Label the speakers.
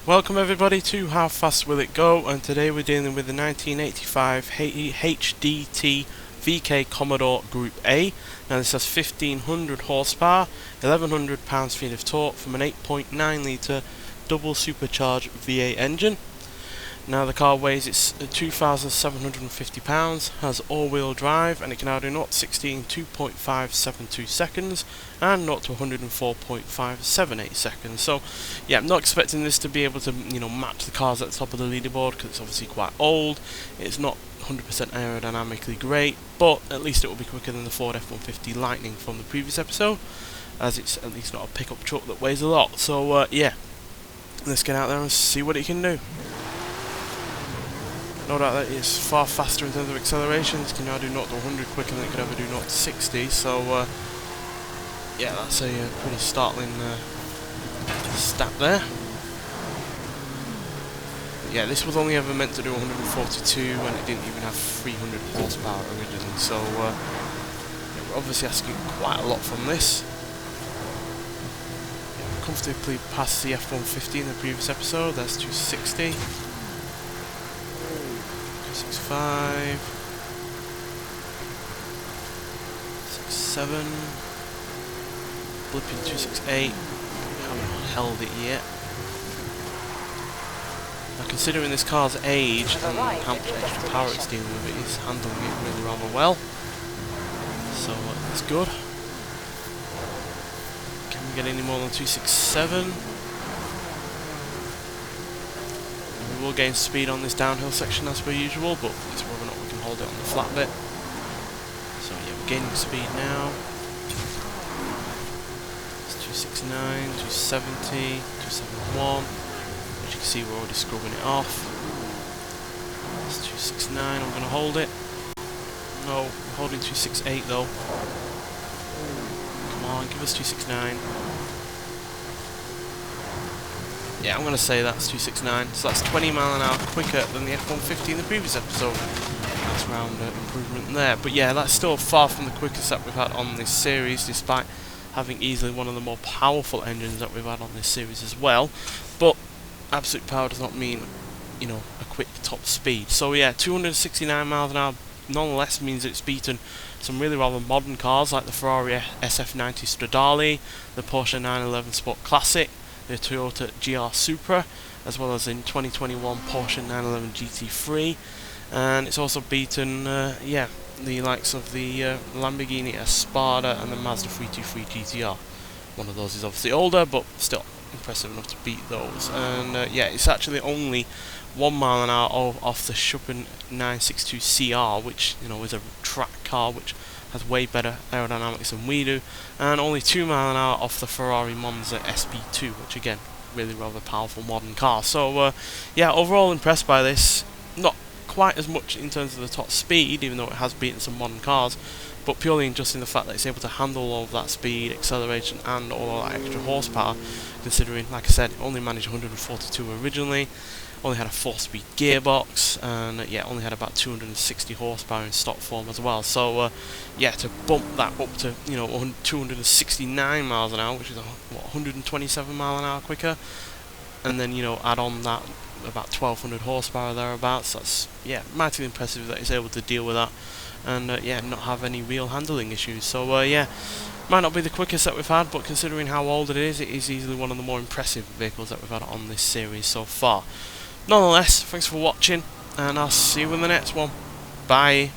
Speaker 1: Welcome everybody to How Fast Will It Go, and today we're dealing with the 1985 HDT VK Commodore Group A. Now this has 1500 horsepower, 1100 pounds-feet of torque from an 8.9 litre double supercharged V8 engine. Now the car weighs it's 2,750 pounds, has all-wheel drive, and it can now do 0 to 60 in 2.572 seconds and 0 to 104.578 seconds. So yeah, I'm not expecting this to be able to match the cars at the top of the leaderboard because it's obviously quite old. It's not 100% aerodynamically great, but at least it will be quicker than the Ford F-150 Lightning from the previous episode, as it's at least not a pickup truck that weighs a lot. So yeah, let's get out there and see what it can do. No doubt that it's far faster in terms of acceleration. It can now do 0 to 100 quicker than it could ever do 0 to 60. So yeah, that's a pretty startling stat there. But yeah, this was only ever meant to do 142, and it didn't even have 300 horsepower originally. So yeah, we're obviously asking quite a lot from this. Yeah, comfortably past the F-150 in the previous episode. That's 260. 265, 67, blipping 268, haven't held it yet. Now considering this car's age and how much extra power it's dealing with, it is handling it really rather well. So that's good. Can we get any more than 267? We will gain speed on this downhill section as per usual, but it's whether or not we can hold it on the flat bit. So yeah, we're gaining speed now. It's 269, 270, 271. As you can see, we're already scrubbing it off. It's 269, I'm going to hold it. No, we're holding 268 though. Come on, give us 269. Yeah, I'm going to say that's 269, so that's 20 mile an hour quicker than the F-150 in the previous episode. That's round improvement there. But yeah, that's still far from the quickest that we've had on this series, despite having easily one of the more powerful engines that we've had on this series as well. But absolute power does not mean, a quick top speed. So yeah, 269 miles an hour nonetheless means it's beaten some really rather modern cars like the Ferrari SF90 Stradale, the Porsche 911 Sport Classic, the Toyota GR Supra, as well as in 2021 Porsche 911 GT3, and it's also beaten the likes of the Lamborghini Espada and the Mazda 323 GTR. One of those is obviously older, but still impressive enough to beat those. And yeah, it's actually only 1 mile an hour off the Schuppen 962 CR, which is a track car which has way better aerodynamics than we do, and only 2 mile an hour off the Ferrari Monza SP2, which again, really rather powerful modern car. So yeah, overall impressed by this. Not quite as much in terms of the top speed, even though it has beaten some modern cars, but purely just in the fact that it's able to handle all of that speed, acceleration, and all of that extra horsepower, considering, like I said, it only managed 142 originally, only had a 4-speed gearbox, and yeah, only had about 260 horsepower in stock form as well. So yeah, to bump that up to 269 miles an hour, which is 127 mile an hour quicker, and then add on that about 1200 horsepower thereabouts, that's mightily impressive that it's able to deal with that, and yeah, not have any real handling issues. So yeah, might not be the quickest that we've had, but considering how old it is easily one of the more impressive vehicles that we've had on this series so far. Nonetheless, thanks for watching, and I'll see you in the next one. Bye.